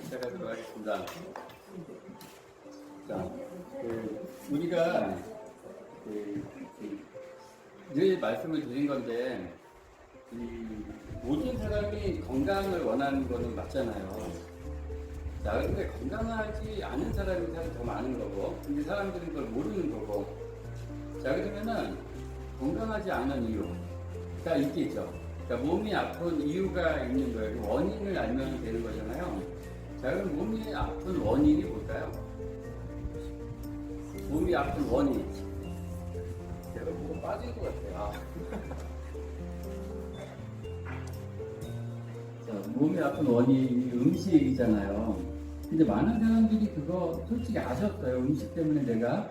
시작하도록 하겠습니다. 자, 우리가 늘 말씀을 드린 건데, 모든 사람이 건강을 원하는 거는 맞잖아요. 자, 그런데 건강하지 않은 사람이 사실 더 많은 거고, 근데 사람들은 그걸 모르는 거고. 자, 그러면은 건강하지 않은 이유가 있겠죠. 그러니까 몸이 아픈 이유가 있는 거예요. 원인을 알면 되는 거잖아요. 자, 그럼 몸이 아픈 원인이 뭘까요? 몸이 아픈 원인. 제가 뭐가 빠진 것 같아요. 자, 몸이 아픈 원인이 음식이잖아요. 근데 많은 사람들이 그거 솔직히 아셨어요. 음식 때문에 내가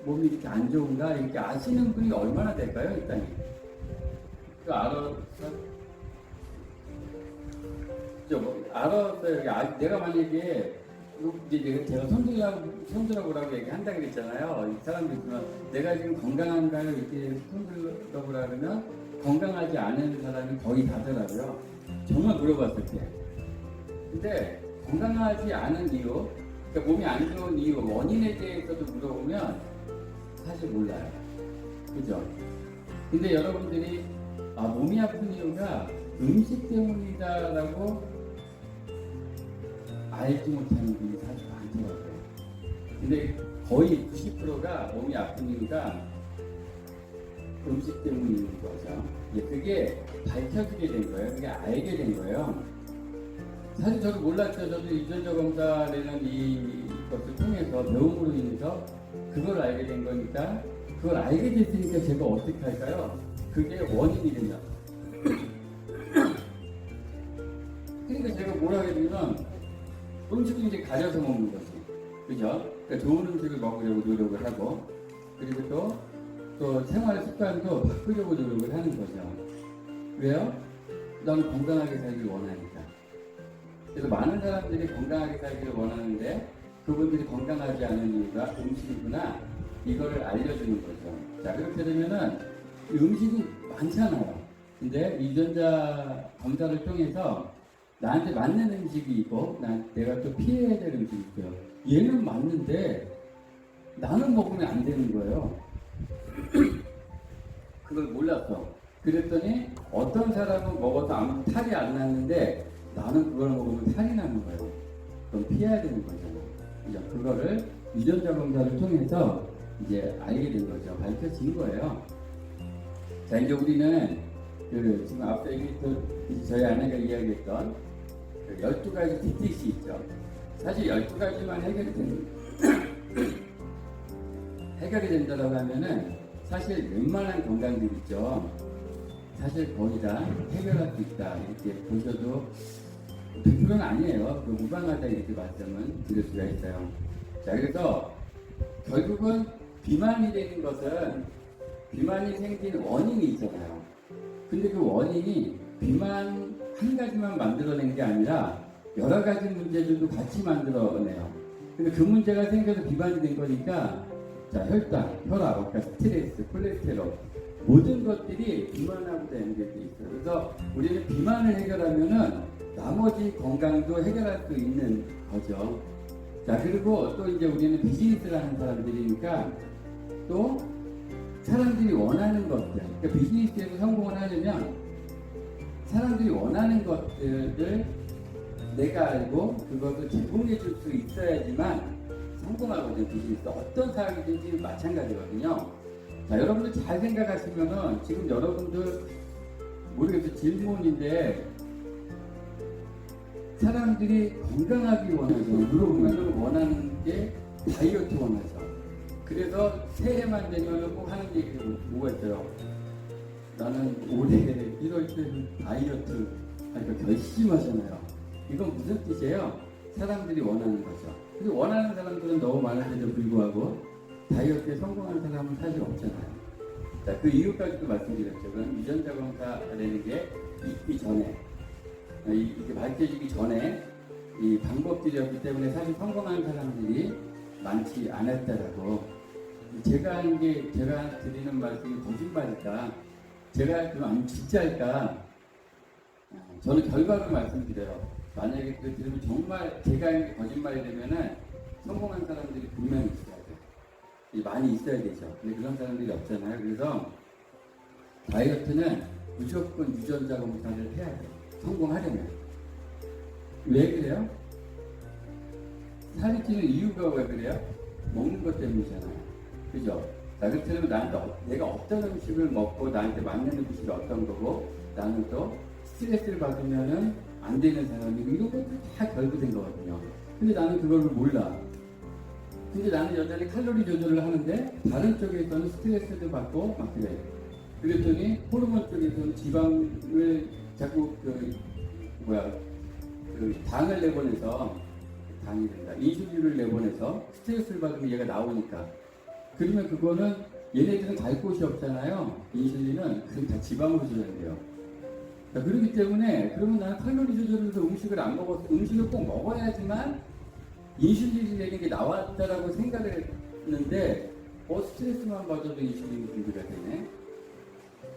몸이 이렇게 안 좋은가? 이렇게 아시는 분이 얼마나 될까요, 일단? 알았어요. 내가 만약에 이제 제가 손들어보라고 얘기한다 그랬잖아요. 이 사람들이 그러면 내가 지금 건강한가요? 이렇게 손들어보라 그러면 건강하지 않은 사람이 거의 다더라고요. 정말 물어봤을 때. 근데 건강하지 않은 이유, 그러니까 몸이 안 좋은 이유, 원인에 대해서도 물어보면 사실 몰라요. 그죠? 근데 여러분들이 몸이 아픈 이유가 음식 때문이다라고 알지 못하는 분이 사실 많더라고요. 근데 거의 90%가 몸이 아픈 이유가 음식 때문인 거죠. 그게 밝혀지게 된 거예요. 그게 알게 된 거예요. 사실 저도 몰랐죠. 저도 유전자 검사라는 이것을 통해서 배움으로 인해서 그걸 알게 된 거니까, 그걸 알게 됐으니까 제가 어떻게 할까요? 그게 원인이 된다. 그러니까 제가 뭘 하게 되면 음식을 이제 가져서 먹는 거지. 그죠? 그러니까 좋은 음식을 먹으려고 노력을 하고, 그리고 또 생활 습관도 바꾸려고 노력을 하는 거죠. 왜요? 나는 건강하게 살길 원하니까. 그래서 많은 사람들이 건강하게 살기를 원하는데, 그분들이 건강하지 않은 이유가 음식이구나, 이거를 알려주는 거죠. 자, 그렇게 되면은 음식이 많잖아요. 근데 유전자 검사를 통해서 나한테 맞는 음식이 있고, 내가 또 피해야 될 음식이 있고요. 얘는 맞는데 나는 먹으면 안 되는 거예요. 그걸 몰랐어. 그랬더니 어떤 사람은 먹어도 아무 탈이 안 났는데 나는 그걸 먹으면 탈이 나는 거예요. 그럼 피해야 되는 거잖아요. 그죠? 그거를 유전자 검사를 통해서 이제 알게 된 거죠. 밝혀진 거예요. 자, 이제 우리는 지금 앞서 얘기했던, 저희 아내가 이야기했던 12가지 TTC 있죠. 사실 12가지만 해결이 된다고 하면은 사실 웬만한 건강들 있죠. 사실 거의 다 해결할 수 있다. 이렇게 보셔도 100%는 아니에요. 무방하다 이렇게 말씀은 드릴 수가 있어요. 자, 그래서 결국은 비만이 되는 것은 비만이 생긴 원인이 있잖아요. 근데 그 원인이 비만 한 가지만 만들어낸 게 아니라 여러 가지 문제들도 같이 만들어내요. 근데 그 문제가 생겨서 비만이 된 거니까, 자, 혈당, 혈압, 그러니까 스트레스, 콜레스테롤, 모든 것들이 비만하고 연결돼 있어요. 그래서 우리는 비만을 해결하면은 나머지 건강도 해결할 수 있는 거죠. 자, 그리고 또 이제 우리는 비즈니스를 하는 사람들이니까 또 사람들이 원하는 것들, 그러니까 비즈니스에서 성공을 하려면 사람들이 원하는 것들을 내가 알고 그것을 제공해 줄 수 있어야지만 성공하거든요. 비즈니스 어떤 사람이든지 마찬가지거든요. 자, 여러분들 잘 생각하시면은 지금 여러분들 모르겠어요. 질문인데 사람들이 건강하기 원하죠. 물어보면 원하는 게 다이어트 원하죠. 그래서 새해만 되면 꼭 하는 얘기가 뭐가 있어요? 나는 올해 1월쯤 다이어트 하니까 결심하잖아요. 이건 무슨 뜻이에요? 사람들이 원하는 거죠. 근데 원하는 사람들은 너무 많은데도 불구하고 다이어트에 성공하는 사람은 사실 없잖아요. 자, 그 이유까지도 말씀드렸죠. 그럼 유전자 검사라는 게 있기 전에, 이게 밝혀지기 전에 이 방법들이었기 때문에 사실 성공하는 사람들이 많지 않았다라고. 제가 드리는 말씀이 거짓말일까? 제가 그럼 진짜일까? 저는 결과를 말씀드려요. 만약에 그걸 들으면 정말 제가 하는 게 거짓말이 되면은 성공한 사람들이 분명히 있어야 돼요. 많이 있어야 되죠. 근데 그런 사람들이 없잖아요. 그래서 다이어트는 무조건 유전자 검사를 해야 돼요. 성공하려면. 왜 그래요? 살이 찌는 이유가 왜 그래요? 먹는 것 때문이잖아요. 그죠? 자, 그렇다면 내가 어떤 음식을 먹고 나한테 맞는 음식이 어떤 거고, 나는 또 스트레스를 받으면은 안 되는 사람이고, 이런 것도 다 결부된 거거든요. 근데 나는 그걸 몰라. 근데 나는 여전히 칼로리 조절을 하는데, 다른 쪽에서는 스트레스도 받고 막 그래. 그랬더니 호르몬 쪽에서는 지방을 자꾸 당을 내보내서 당이 된다. 인슐린을 내보내서 스트레스를 받으면 얘가 나오니까. 그러면 그거는 얘네들은 갈 곳이 없잖아요. 인슐린은 그럼 다 지방으로 조절돼요. 그렇기 때문에 그러면 나는 칼로리 조절을 해서 음식을 안 먹었어. 음식을 꼭 먹어야지만 인슐린이 내는 게 나왔다라고 생각을 했는데 스트레스만 받아도 인슐린이 분비가 되네.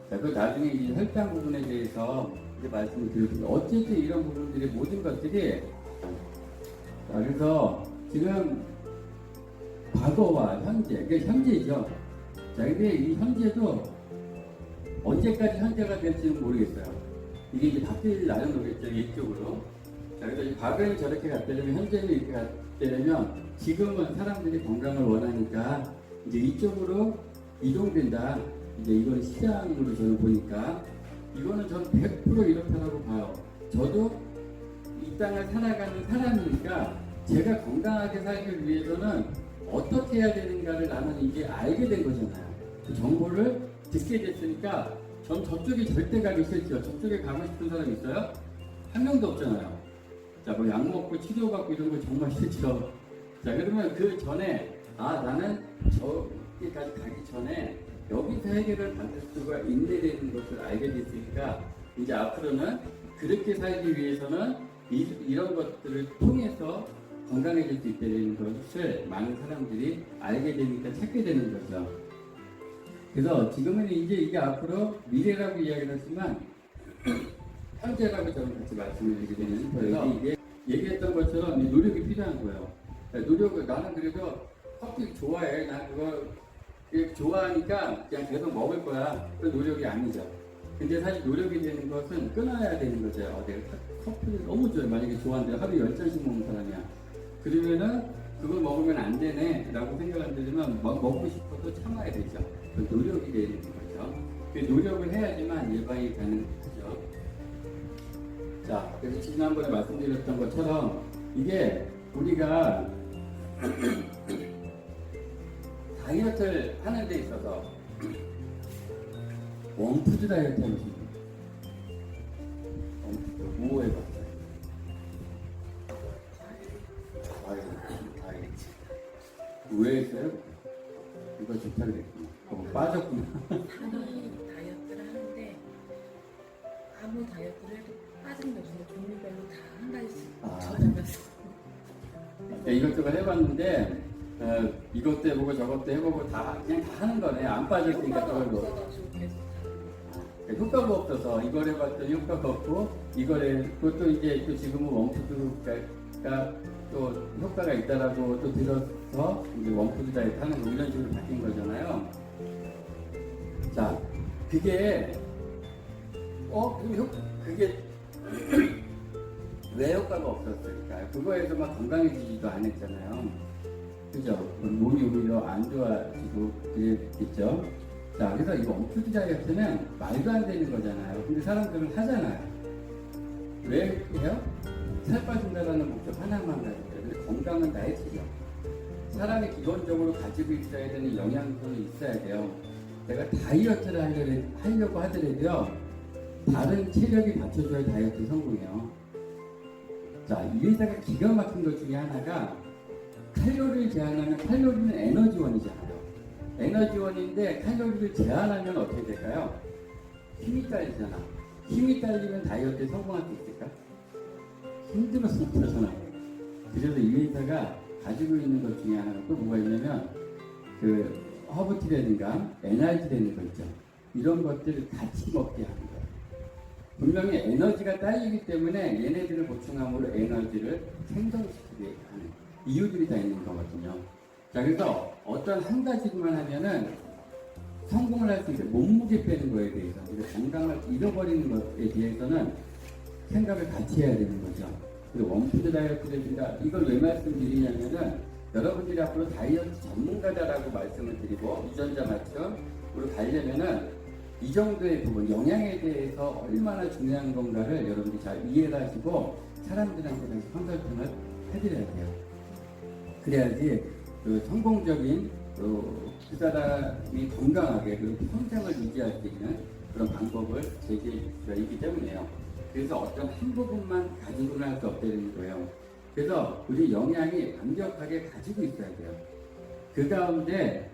자, 그 나중에 이 혈당 부분에 대해서 이제 말씀을 드렸는데 어쨌든 이런 부분들이 모든 것들이 자, 그래서 지금 과거와 현재, 그게 현재죠. 자, 근데 이 현재도 언제까지 현재가 될지는 모르겠어요. 이게 이제 바뀔 날은 오겠죠, 이쪽으로. 자, 그래서 과거에는 저렇게 갔다면 현재는 이렇게 갔다면 지금은 사람들이 건강을 원하니까 이제 이쪽으로 이동된다. 이제 이건 시장으로 저는 보니까 이거는 저는 100% 이렇다고 봐요. 저도 이 땅을 살아가는 사람이니까 제가 건강하게 살기 위해서는 어떻게 해야 되는가를 나는 이제 알게 된 거잖아요. 그 정보를 듣게 됐으니까 전 저쪽에 절대 가기 싫죠. 저쪽에 가고 싶은 사람 있어요? 한 명도 없잖아요. 자, 뭐 약 먹고 치료받고 이런 거 정말 싫죠. 자, 그러면 그 전에 나는 저기까지 가기 전에 여기서 해결을 받을 수가 있는 것을 알게 됐으니까 이제 앞으로는 그렇게 살기 위해서는 이런 것들을 통해서 건강해질 수 있다는 것을 많은 사람들이 알게 되니까 찾게 되는 거죠. 그래서 지금은 이제 이게 앞으로 미래라고 이야기를 하지만 현재라고 저는 같이 말씀을 드리게 되는 거예요. 이게 얘기했던 것처럼 노력이 필요한 거예요. 나는 그래도 커피 좋아해. 난 그거 좋아하니까 그냥 계속 먹을 거야. 그 노력이 아니죠. 근데 사실 노력이 되는 것은 끊어야 되는 거죠. 내가 커피를 너무 좋아해. 만약에 좋아하는데 하루에 10잔씩 먹는 사람이야. 그러면은 그걸 먹으면 안 되네 라고 생각은 들지만 먹고 싶어도 참아야 되죠. 그 노력이 되는 거죠. 그 노력을 해야지만 예방이 가능하죠. 자, 그래서 지난번에 말씀드렸던 것처럼 이게 우리가 다이어트를 하는 데 있어서 원푸드 다이어트 하는 분 원푸드 뭐 해봤어요? 왜 했어요? 이거 좋다고 그랬구나. 빠졌구나. 다이어트를 하는데 아무 다이어트를 해도 빠진 게 없어요. 종류별로 다 한 가지씩 찾아가서 이것저것 해봤는데 이것도 해보고 저것도 해보고 그냥 다 하는 거네. 안 빠졌으니까 그걸로. 효과가 없어서 이걸 해봤더니 효과가 없고 그것도 이제 또 지금은 원푸드가 또 효과가 있다라고 또 들어서 이제 원푸드 다이어트 하는 거 이런 식으로 바뀐 거잖아요. 자, 그게 그게 왜 효과가 없었을까요? 그거에서만 건강해지지도 않았잖아요. 그죠? 몸이 오히려 안 좋아지고 그랬겠죠. 자, 그래서 이 원푸드 다이어트는 말도 안 되는 거잖아요. 근데 사람들은 하잖아요. 왜 해요? 살 빠진다라는 목적 하나만 가지고. 근데 건강은 다이어트죠. 사람이 기본적으로 가지고 있어야 되는 영양소는 있어야 돼요. 내가 다이어트를 하려고 하더라도요, 다른 체력이 받쳐줘야 다이어트 성공해요. 자, 이 회사가 기가 막힌 것 중에 하나가 칼로리를 제한하면 칼로리는 에너지원이잖아요. 에너지원인데 칼로리를 제한하면 어떻게 될까요? 힘이 딸리잖아. 힘이 딸리면 다이어트에 성공할 수 있을까? 힘들어서 못하잖아. 그래서 이 회사가 가지고 있는 것 중에 하나가 또 뭐가 있냐면 그 허브티라든가 NRT라는 거 있죠. 이런 것들을 같이 먹게 하는 거예요. 분명히 에너지가 딸리기 때문에 얘네들을 보충함으로 에너지를 생성시키게 하는 이유들이 다 있는 거거든요. 자, 그래서 어떤 한 가지만 하면은 성공을 할 수 있어요. 몸무게 빼는 거에 대해서. 그래서 건강을 잃어버리는 것에 대해서는 생각을 같이 해야 되는 거죠. 그리고 원푸드 다이어트를 준다. 이걸 왜 말씀드리냐면은 여러분들이 앞으로 다이어트 전문가다라고 말씀을 드리고 유전자 맞춤으로 가려면은 이 정도의 부분, 영양에 대해서 얼마나 중요한 건가를 여러분들이 잘 이해를 하시고 사람들한테 다시 컨설팅을 해드려야 돼요. 그래야지 그 성공적인 그 사람이 건강하게 그리고 평생을 유지할 수 있는 그런 방법을 제시해 줄 수가 있기 때문에요. 그래서 어떤 한 부분만 가지고는 할 수 없다는 거예요. 그래서 우리 영양이 완벽하게 가지고 있어야 돼요. 그 가운데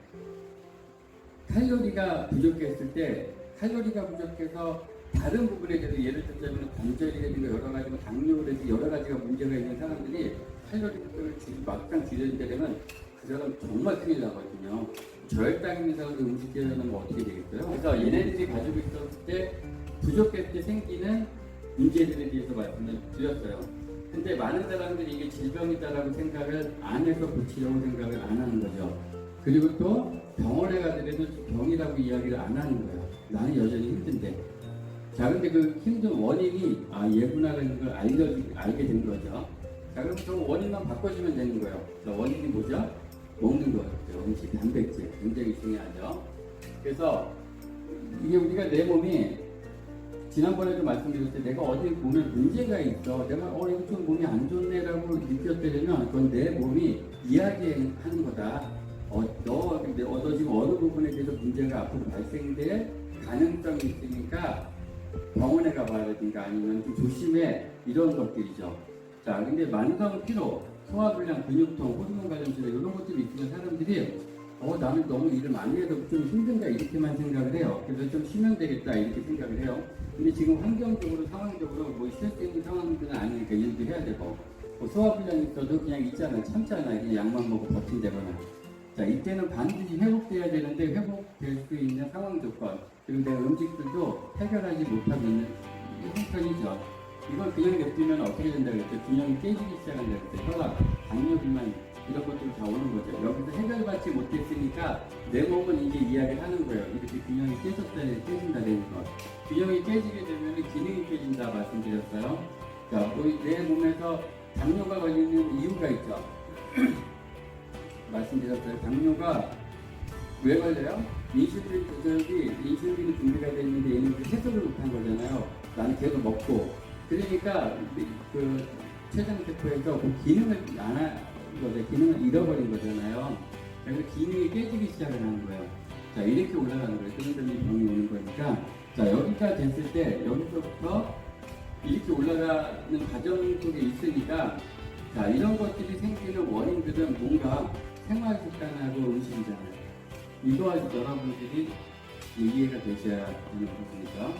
칼로리가 부족했을 때 칼로리가 부족해서 다른 부분에 대해서 예를 들자면 관절이라든가 여러 가지 당뇨라든지 여러 가지가 문제가 있는 사람들이 칼로리를 막상 줄여야 되면 그 사람 정말 큰일 나거든요. 저혈당 있는 사람들 음식 제한하면 어떻게 되겠어요? 그래서 얘네들이 가지고 있었을 때 부족했을 때 생기는 문제들에 대해서 말씀을 드렸어요. 근데 많은 사람들이 이게 질병이다라고 생각을 안 해서 고치려고 생각을 안 하는 거죠. 그리고 또 병원에 가더라도 병이라고 이야기를 안 하는 거예요. 나는 여전히 힘든데. 자, 근데 그 힘든 원인이 얘구나라는 걸 알게 된 거죠. 자, 그럼 그 원인만 바꿔주면 되는 거예요. 자, 원인이 뭐죠? 먹는 거예요. 음식, 단백질. 굉장히 중요하죠. 그래서 이게 우리가 내 몸이 지난번에도 말씀드렸을 때 내가 어디 보면 문제가 있어. 내가 이거 좀 몸이 안 좋네라고 느꼈다면 그건 내 몸이 이야기하는 거다. 너 지금 어느 부분에 대해서 문제가 앞으로 발생될 가능성이 있으니까 병원에 가봐야든가 아니면 좀 조심해 이런 것들이죠. 자, 근데 만성 피로, 소화불량, 근육통, 호르몬 관련 질환 이런 것들이 있으면 사람들이 나는 너무 일을 많이 해서 좀 힘든가 이렇게만 생각을 해요. 그래서 좀 쉬면 되겠다 이렇게 생각을 해요. 근데 지금 환경적으로 상황적으로 뭐 쉴 수 있는 상황들은 아니니까 일도 해야 되고 소화불량이 있어도 그냥 있잖아요. 참잖아요. 그냥 약만 먹고 버틴다거나. 자, 이때는 반드시 회복돼야 되는데 회복될 수 있는 상황 조건 그리고 내 음식들도 해결하지 못하고 있는 형편이죠. 이걸 그냥 냅두면 어떻게 된다 그랬죠? 균형이 깨지기 시작한다 그랬죠. 혈압, 당뇨 비만 이런 것들이 다 오는 거죠. 여기서 해결받지 못했으니까 내 몸은 이제 이야기를 하는 거예요. 이렇게 균형이 깨진다는 것. 균형이 깨지게 되면 기능이 깨진다 말씀드렸어요. 자, 내 몸에서 당뇨가 걸리는 이유가 있죠. 말씀드렸어요. 당뇨가 왜 걸려요? 인슐린 인슐린이 준비가 됐는데 얘는 해소를 못한 거잖아요. 나는 계속 먹고. 그러니까 그 췌장세포에서 그 기능을 안 한 거죠. 기능을 잃어버린 거잖아요. 그래서 기능이 깨지기 시작을 하는 거예요. 자, 이렇게 올라가는 거예요. 그래서 이 병이 오는 거니까. 자, 여기가 됐을 때 여기서부터 이렇게 올라가는 과정 속에 있으니까 자, 이런 것들이 생기는 원인들은 뭔가 생활 습관하고 음식이잖아요. 이거 여러분들이 이해가 되셔야 하는 부분이죠.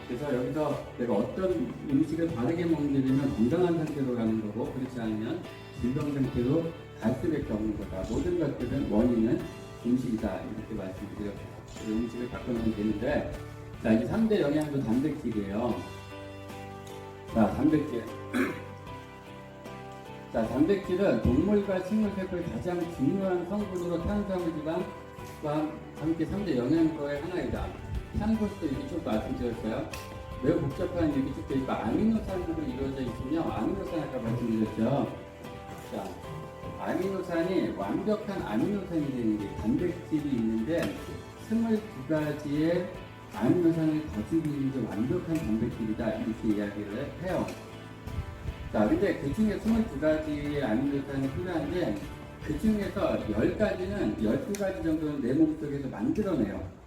그래서 여기서 내가 어떤 음식을 바르게 먹느냐면 건강한 상태로 가는 거고 그렇지 않으면 질병 상태로 갈 수밖에 없는 거다. 모든 것들은 원인은 음식이다. 이렇게 말씀드렸고 음식을 바꿔놓으면 되는데 자, 이제 3대 영양소 단백질이에요. 자, 단백질. 자, 단백질은 동물과 식물 세포의 가장 중요한 성분으로 탄수화물지방과 함께 3대 영양소의 하나이다. 탄소도 이렇게 쭉 말씀드렸어요. 매우 복잡한 이렇게 쭉 되어 있고 아미노산으로 이루어져 있으며 아미노산 아까 말씀드렸죠. 자, 아미노산이 완벽한 아미노산이 되는 게 단백질이 있는데 22가지의 아미노산을 가지고 있는 게 완벽한 단백질이다 이렇게 이야기를 해요. 자, 근데 그 중에 22가지의 아미노산이 필요한데 그 중에서 10가지는 12가지 정도는 내 몸속에서 만들어내요.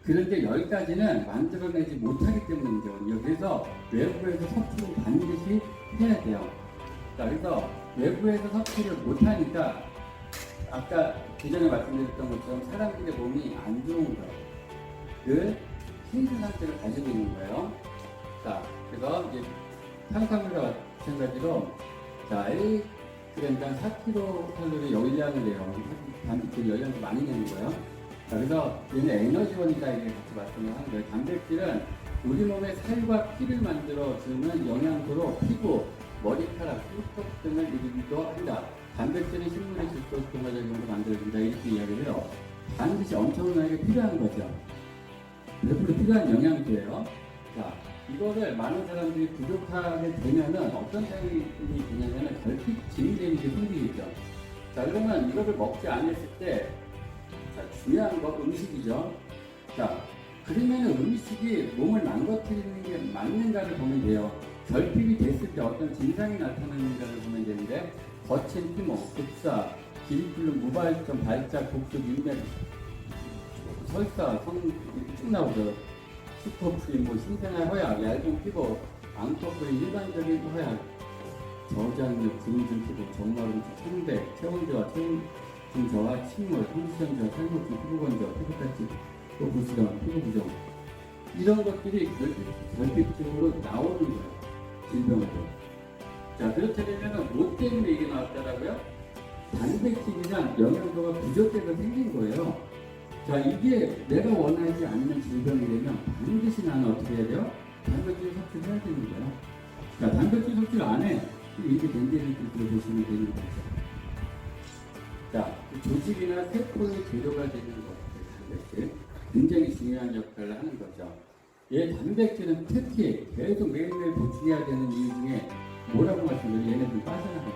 그런데 10가지는 만들어내지 못하기 때문이거든요. 그래서 외부에서 섭취를 반드시 해야 돼요. 자, 그래서 외부에서 섭취를 못하니까 아까 그전에 말씀드렸던 것처럼 사람들의 몸이 안 좋은 거예요. 그 힘든 상태를 가지고 있는 거예요. 자, 그래서 이제 탄수화물과 마찬가지로 자, 1g당 4kcal 열량을 내요. 단백질 열량을 많이 내는 거예요. 자, 그래서 얘는 에너지원이다 이렇게 같이 말씀을 하는 거예요. 단백질은 우리 몸의 살과 피를 만들어 주는 영양소로 피부, 머리카락, 흉터 등을 이루기도 한다. 단백질은 식물의 질소 동화작용으로 만들어진다. 이렇게 이야기를 해요. 반드시 엄청나게 필요한 거죠. 100% 필요한 영양소예요. 자, 이거를 많은 사람들이 부족하게 되면은 어떤 상황이 되냐면은 결핍 증후군이 생기겠죠. 자, 그러면 이거를 먹지 않았을 때, 자, 중요한 거 음식이죠. 자, 그러면 음식이 몸을 망가뜨리는 게 맞는가를 보면 돼요. 결핍이 됐을 때 어떤 증상이 나타나는가를 보면 되는데, 거친 피모, 급사, 기립불능, 무발점, 발작, 복수, 윤맥, 설사, 쭉 나오죠. 슈퍼프림, 신생아 허약, 얇은 피부, 앙코프린, 일반적인 허약, 저장력, 구름증 피부, 정마름, 청백, 체온저하, 체온 저하, 침몰, 성시전저하, 탈모증, 피부건조, 피부까지, 또 부스럼, 피부 부종, 이런 것들이 결핍증으로 나오는 거예요. 질병으로. 자, 그렇게 되면 뭐 때문에 이게 나왔더라고요? 단백질이나 영양소가 부족해서 생긴 거예요. 자, 이게 내가 원하지 않는 질병이 되면 반드시 나는 어떻게 해야 돼요? 단백질 섭취를 해야 되는 거예요. 자, 단백질 섭취를 안 해. 이렇게 된다는 뜻으로 보시면 되는 거죠. 자, 조직이나 세포의 재료가 되는 것들, 단백질. 굉장히 중요한 역할을 하는 거죠. 얘 단백질은 특히 계속 매일매일 보충해야 되는 이유 중에 뭐라고 말씀드려요? 얘네들 빠져나가요.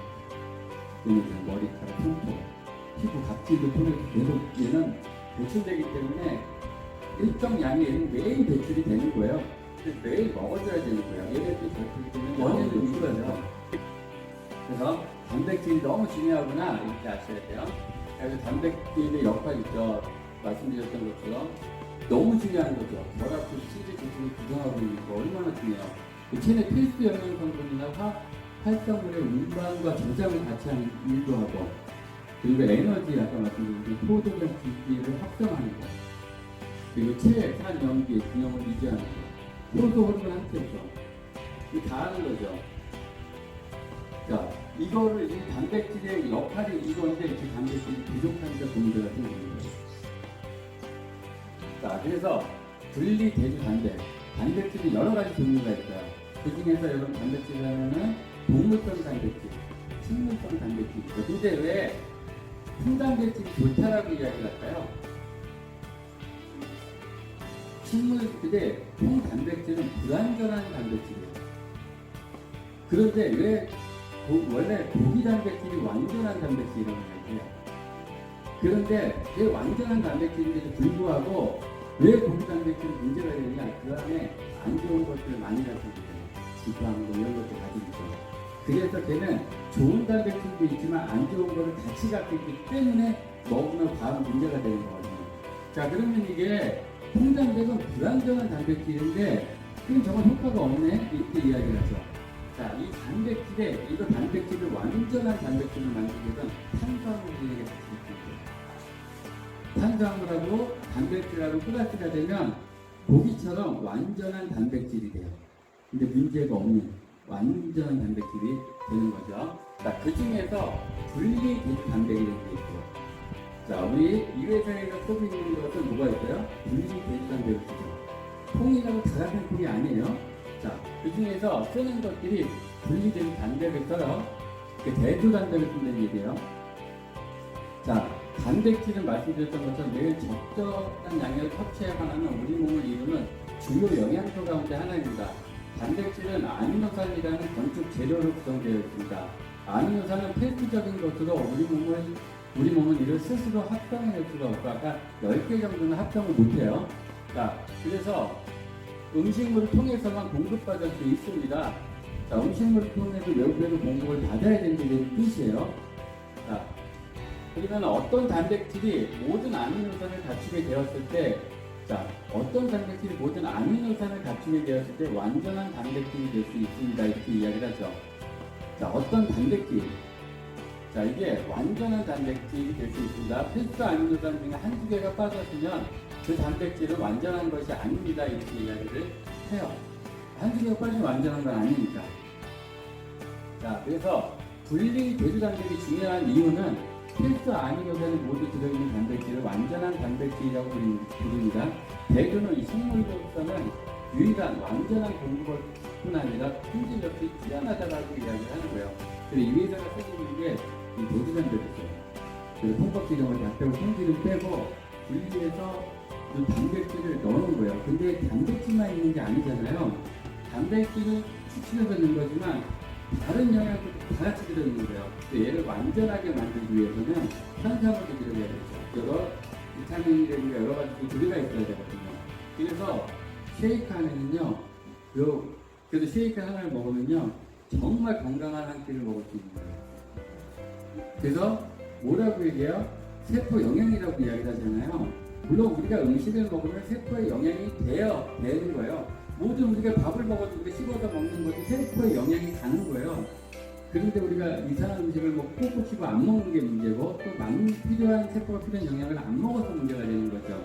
얘네들 머리카락, 흉터, 피부 각질도 통해서 계속 얘는 배출되기 때문에 일정 양이 얘는 매일 배출이 되는 거예요. 그래서 매일 먹어줘야 되는 거예요. 얘네들이 배출이 되면 원인도 이거예요. 그래서 단백질이 너무 중요하구나 이렇게 아셔야 돼요. 그래서 단백질의 역할이 있죠. 말씀드렸던 것처럼 너무 중요한 거죠. 결합, 치즈, 조직을 구성하고 있는 거 얼마나 중요해요. 체내 필수 영양 성분이나 활성물의 운반과 저장을 같이 하는 일도 하고, 그리고 에너지 아까 말씀드린 포도당 기기를 합성하는 거, 그리고 체액, 산, 염기, 균형을 유지하는 거, 효소 호르몬 함께해서 이거 다 하는 거죠. 자, 이거를 이 단백질의 역할이 이건데 그 단백질이 부족하니까 문제가 생기는 거예요. 자, 그래서 분리 대주 단백질이 여러 가지 종류가 있어요. 그 중에서 여러분 단백질 하면은 동물성 단백질, 식물성 단백질. 근데 왜 풍단백질이 좋다라고 이야기를 할까요? 식물들의 통단백질은 불완전한 단백질이에요. 그런데 왜 원래 고기 단백질이 완전한 단백질이라고 이야기해요. 그런데 그 완전한 단백질인데도 불구하고 왜 고기 단백질이 문제가 되느냐? 그 안에 안 좋은 것들을 많이 가지고 있어요. 지방 이런 것도 가지고 있어요. 그래서 걔는 좋은 단백질도 있지만 안 좋은 거를 같이 갖고 있기 때문에 먹으면 과한 문제가 되는 거거든요. 자, 그러면 이게 통단백은 불완전한 단백질인데 그럼 정말 효과가 없네? 이렇게 이야기를 하죠. 자, 이 단백질에 이거 단백질을 완전한 단백질을 만들기 위해서는 탄수화물이 같이 있습니다. 탄수화물하고 단백질하고 플러스가 되면 고기처럼 완전한 단백질이 돼요. 근데 문제가 없는 완전한 단백질이 되는 거죠. 자, 그 중에서 분리돼지 단백이라는 게 있고요. 자, 우리 이 회사에서 쓰고 있는 것은 뭐가 있어요? 분리돼지 단백을 쓰죠. 콩이라고 다 같은 콩이 아니에요. 자, 그 중에서 쓰는 것들이 분리돼지 단백을 써요. 대두 단백을 쓴다는 얘기예요. 자, 단백질은 말씀드렸던 것처럼 매일 적절한 양을 섭취해야만 하는 우리 몸을 이루는 주요 영양소 가운데 하나입니다. 단백질은 아미노산이라는 건축 재료로 구성되어 있습니다. 아미노산은 필수적인 것으로 우리 몸은 이를 스스로 합성해낼 수가 없고, 아까 10개 정도는 합성을 못해요. 자, 그래서 음식물을 통해서만 공급받을 수 있습니다. 자, 음식물을 통해서 외부에도 공급을 받아야 된다는 뜻이에요. 자, 그러면 어떤 단백질이 모든 아미노산을 갖추게 되었을 때, 자, 어떤 단백질이 모든 아미노산을 갖추게 되었을 때 완전한 단백질이 될 수 있습니다. 이렇게 이야기를 하죠. 자, 어떤 단백질? 자, 이게 완전한 단백질이 될 수 있습니다. 필수 아미노산 중에 한두 개가 빠졌으면 그 단백질은 완전한 것이 아닙니다. 이렇게 이야기를 해요. 한두 개가 빠지면 완전한 건 아니니까. 자, 그래서 분리 대주 단백이 중요한 이유는 필수 아미노산이 모두 들어있는 단백질을 완전한 단백질이라고 부릅니다. 대두는 이 식물로서는 유일한 완전한 공급뿐 아니라 품질력이 뛰어나다라고 이야기를 하는 거예요. 근데 이 회사가 쓰는 게 이 도지산들이죠. 그래서 통곡기름을 다 빼고 손질을 빼고 분리해서 이 단백질을 넣는 거예요. 근데 단백질만 있는 게 아니잖아요. 단백질은 축출해서 넣는 거지만 다른 영양도 다 같이 들어있는 거예요. 근데 얘를 완전하게 만들기 위해서는 탄수화물도 들어가야 되죠. 여러 비타민이라든가 여러 가지 들어가 있어야 되거든요. 그래서 쉐이크 안에는요, 그래도 쉐이크 하나를 먹으면요, 정말 건강한 한 끼를 먹을 수 있는 거예요. 그래서 뭐라고 얘기해요? 세포 영양이라고 이야기를 하잖아요. 물론 우리가 음식을 먹으면 세포에 영향이 되는 거예요. 모든 우리가 밥을 먹어도 우리가 씹어서 먹는 것도 세포에 영향이 가는 거예요. 그런데 우리가 이상한 음식을 먹고 꼭 씹어 안 먹는 게 문제고 또 필요한 세포가 필요한 영양을 안 먹어서 문제가 되는 거죠.